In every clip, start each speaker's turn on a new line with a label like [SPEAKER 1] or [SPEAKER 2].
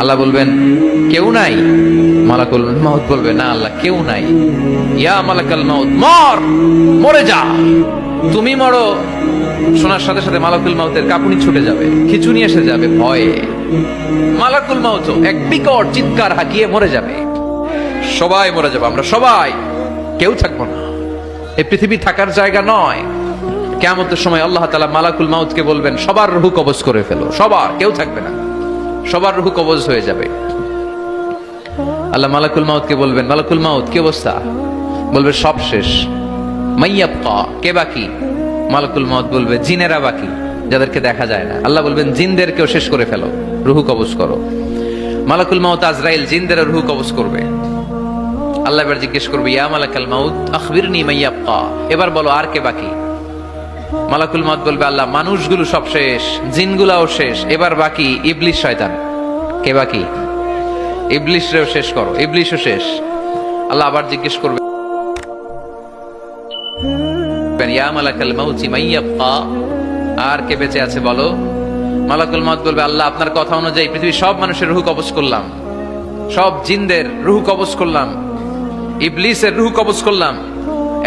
[SPEAKER 1] আল্লাহ বলবেন কেউ নাই, মালাকুল মাউত বলবে না আল্লাহ কেউ নাই। ইয়া মালাকাল মাউত মর, মরে যা। তুমি মরো শোনার সাথে সাথে মালাকুল মাউতের কাঁপুনি ছুটে যাবে, খিচুনি এসে যাবে ভয়ে। মালাকুল মাউত এক বিকট চিৎকার হাঁকিয়ে মরে যাবে। সবাই মরে যাবে, আমরা সবাই, কেউ থাকবো না। এই পৃথিবী থাকার জায়গা নয়। কিয়ামতের সময় আল্লাহ তাআলা মালাকুল মাউতকে বলবেন সবার রূহ কবজ করে ফেলো, সবার, কেউ থাকবে না, সবার রূহ কবজ হয়ে যাবে। আল্লাহ মালাকুল মাউতকে বলবেন মালাকুল মাউত কি অবস্থা? বলবে সব শেষ। মাইয়াবকা, কে বাকি? মালাকুল মাউত বলবে জিনেরা বাকি, যাদেরকে দেখা যায় না। আল্লাহ বলবেন জিনদেরকেও শেষ করে ফেলো, রূহ কবজ করো। মালাকুল মাউত আজরাইল জিনদের রূহ কবজ করবে। আল্লাহ এবার জিজ্ঞেস করবে ইয়া মালাকাল মাউত আখবিরনি মাইয়াবকা, এবার বলো আর কে বাকি? মালাকুল মাউত বলবে আল্লাহ মানুষগুলো সব শেষ, জিনগুলাও শেষ, এবার বাকি ইবলিস শয়তান। কে বাকি? ইবলিসরেও শেষ করো, ইবলিসও শেষ। আল্লাহ আবার জিজ্ঞেস করবে ইয়া মালাকাল মাউতি মাইয়াবকা, আর কে বেঁচে আছে বলো? মালাকুল মাউত বলবে আল্লাহ আপনার কথা অনুযায়ী পৃথিবীর সব মানুষের রূহ কবজ করলাম, সব জিনদের রূহ কবজ করলাম, ইবলিসের রূহ কবজ করলাম,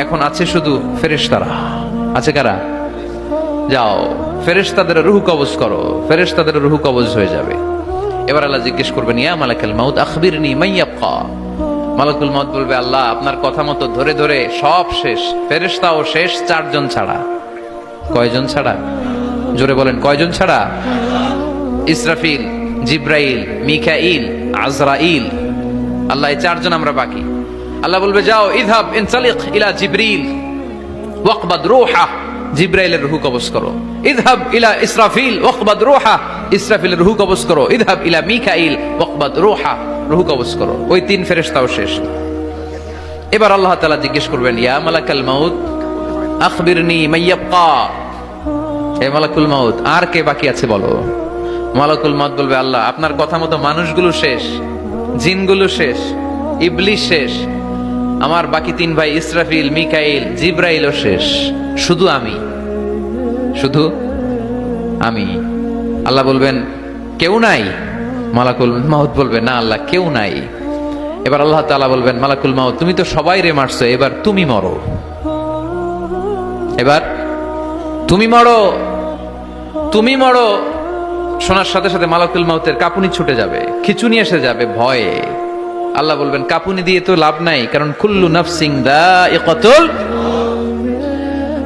[SPEAKER 1] এখন আছে শুধু ফেরেশতারা। আছে কারা? যাও ফেরেশতাদের রূহ কবজ করো, ফেরেশতাদের রূহ কবজ হয়ে যাবে। এবার আল্লাহ জিজ্ঞেস করবেন ইয়া মালাকাল মাউত আখবিরনি মাইয়াবকা। মালাকুল মাউত বলবে আল্লাহ আপনার কথা মতো ধরে ধরে সব শেষ, ফেরেশতাও শেষ, চারজন ছাড়া। কয়জন ছাড়া? জোরে বলেন কয়জন ছাড়া? ইসরাফিল, জিব্রাইল, মিকাইল, আজরাইল। আল্লাহ এই চারজন আমরা বাকি। আল্লাহ বলবে যাও ইযহাব ইনসালিক ইলা জিবরিল ওয়াকবাদ রূহা, জিব্রাইলের রূহ কবজ করো। ইযহাব ইলা ইসরাফিল ওয়াকবাদ রূহা, ইসরাফিলের রূহ কবজ করো। ইযহাব ইলা মিকাইল ওয়াকবাদ রূহা, রূহ কবজ করো। ওই তিন ফেরেশতাও শেষ। এবার আল্লাহ তাআলা জিজ্ঞেস করবেন ইয়া মালাকাল মাউত আখবিরনি মাইয়াবকা, হে মালাকুল মাউত আর কে বাকি আছে বলো? মালাকুল মাউত বলবে আল্লাহ আপনার কথা মতো মানুষগুলো শেষ, জিনগুলো শেষ, ইবলিস শেষ, আমার বাকি তিন ভাই ইসরাফিল, মিকাইল, জিব্রাইলও শেষ, শুধু আমি, শুধু আমি। আল্লাহ বলবেন কেউ নাই? মালাকুল মাউত বলবে না আল্লাহ কেউ নাই। এবার আল্লাহ তাআলা বলবেন মালাকুল মাউত তুমি তো সবাই রে মারছো, এবার তুমি মরো, এবার তুমি মরো, তুমি মরো। শোনার সাথে সাথে মালাকুল মাউতের কাঁপুনি ছুটে যাবে, খিচুনি এসে যাবে ভয়ে। আল্লাহ বলবেন কাঁপুনি দিয়ে তো লাভ নাই, কারণ কুল্লু নাফসিন যায়িকাতুল।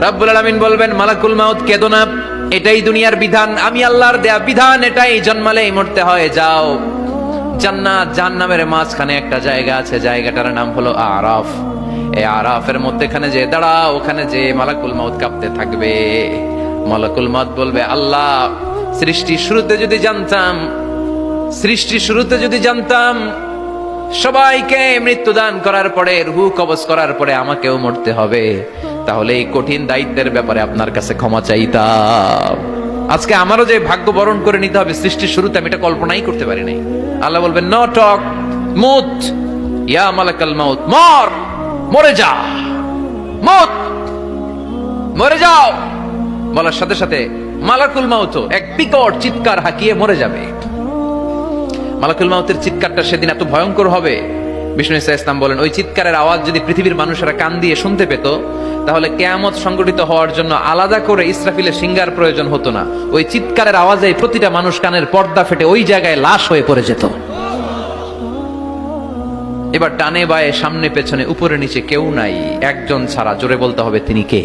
[SPEAKER 1] রাব্বুল আলামিন বলবেন মালাকুল মাউত কেঁদো না, এটাই দুনিয়ার বিধান, আমি আল্লাহর দেয়া বিধান, এটাই, জন্মালেই মরতে হয়। যাও জান্নাত জাহান্নামের মাঝখানে একটা জায়গা আছে, জায়গাটার নাম হলো আরাফ। এই আরাফের মধ্যখানে যে দাঁড়াও, ওখানে যে মালাকুল মাউত কাঁপতে থাকবে। মালাকুল মাউত বলবে আল্লাহ সৃষ্টির শুরুতে যদি জানতাম, সৃষ্টির শুরুতে যদি জানতাম সবাইকে মৃত্যুদান করার পরে, রূহ কবজ করার পরে আমাকেও মরতে হবে, তাহলে এই কঠিন দায়িত্বের ব্যাপারে আপনার কাছে ক্ষমা চাইতাম। আজকে আমারও যে ভাগ্য বরণ করে নিতে হবে সৃষ্টির শুরুতে, আমি এটা কল্পনাই করতে পারি নাই। আল্লাহ বলবেন নো টক, মুত, ইয়া মালাকাল মাউত মর, মরে যা, মুত, মরে যাও। বলার সাথে সাথে মালাকুল মাউত এক বিকট চিৎকার হাঁকিয়ে মরে যাবে। মালাকুল মাউতের চিৎকারটা সেদিন এত ভয়ঙ্কর হবে, বিষ্ণু ঈসা ইসলাম বলেন ওই চিৎকারের আওয়াজ যদি পৃথিবীর মানুষেরা কান দিয়ে শুনতে পেত, তাহলে কিয়ামত সংগঠিত হওয়ার জন্য আলাদা করে ইসরাফিলের সিঙ্গার প্রয়োজন হতো না। ওই চিৎকারের আওয়াজে প্রতিটা মানুষ কানের পর্দা ফেটে ওই জায়গায় লাশ হয়ে পড়ে যেত। এবার ডানে বায়ে সামনে পেছনে উপরে নিচে কেউ নাই, একজন ছাড়া। জোরে বলতে হবে তিনি কে?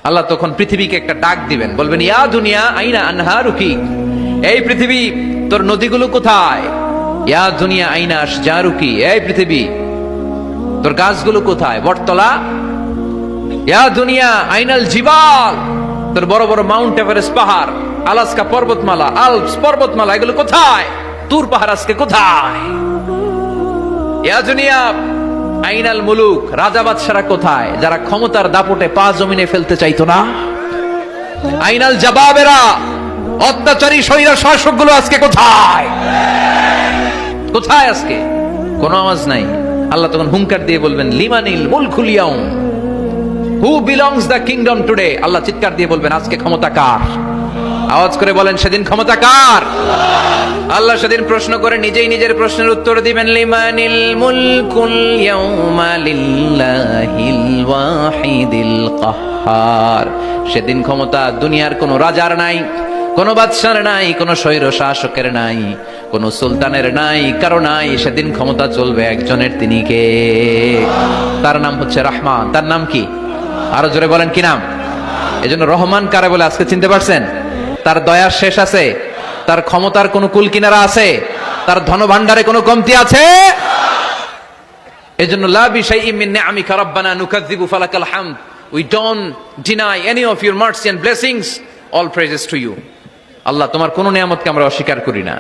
[SPEAKER 1] আল্লাহ তখন পৃথিবীকে একটা ডাক দিবেন, বলবেন ইয়া দুনিয়া আইনা আনহারুকি, এই পৃথিবী তোর নদীগুলো কোথায়? ইয়া দুনিয়া আইনা আশজারুকি, এই পৃথিবী তোর গাছগুলো কোথায়? বটতলা। ইয়া দুনিয়া আইনাল জিবাল, তোর বড় বড় মাউন্ট এভারেস্ট পাহাড়, আলাস্কা পর্বতমালা, আলপস পর্বতমালা, এগুলো কোথায়? তুর পাহাড় আজকে কোথায়? ইয়া দুনিয়া আইনাল মুলুক, রাজা বাদশারা কোথায়, যারা ক্ষমতার দাপটে পা জমিনে ফেলতে চাইতো না? আইনাল জাবাবেরা, অত্যাচারী স্বৈরা শাসকগুলো আজকে কোথায়? কোথায় আজকে? কোনো আওয়াজ নাই। আল্লাহ তখন হুঙ্কার দিয়ে বলবেন লিমানিল মুলকুল ইয়াউম, who belongs the kingdom today. আল্লাহ চিৎকার দিয়ে বলবেন আজকে ক্ষমতা কার? আওয়াজ করে বলেন সেদিন ক্ষমতা কার? আল্লাহ সেদিন প্রশ্ন করে নিজেই নিজের প্রশ্নের উত্তর দিবেন, লিমানিল মুলকুল ইয়াউমা লিল্লাহিল ওয়াহিদিল কাহ্হার। সেদিন ক্ষমতা দুনিয়ার কোনো রাজার নাই, কোনো বাদশার নাই, কোনো স্বৈর শাসকের নাই, কোনো সুলতানের নাই, কারো নাই। সেদিন ক্ষমতা চলবে একজনের, তিনি কে? তার নাম হচ্ছে রহমান। তার নাম কি? আরো জোরে বলেন কি নাম? এজন্য রহমান কারে বলে আজকে চিনতে পারছেন? তার দয়ার শেষ আছে? তার ক্ষমতার কোনো কুল কিনারা আছে? তার ধনভাণ্ডারে কোনো কমতি আছে? এজন্য লা বিশাইইম মিন নিআমিকা রাব্বানা নুকাযযিবু ফালাকাল হামদ। We don't deny any of your mercy and blessings. All praises to you. আল্লাহ, তোমার কোন নিয়ামতকে আমরা অস্বীকার করি না।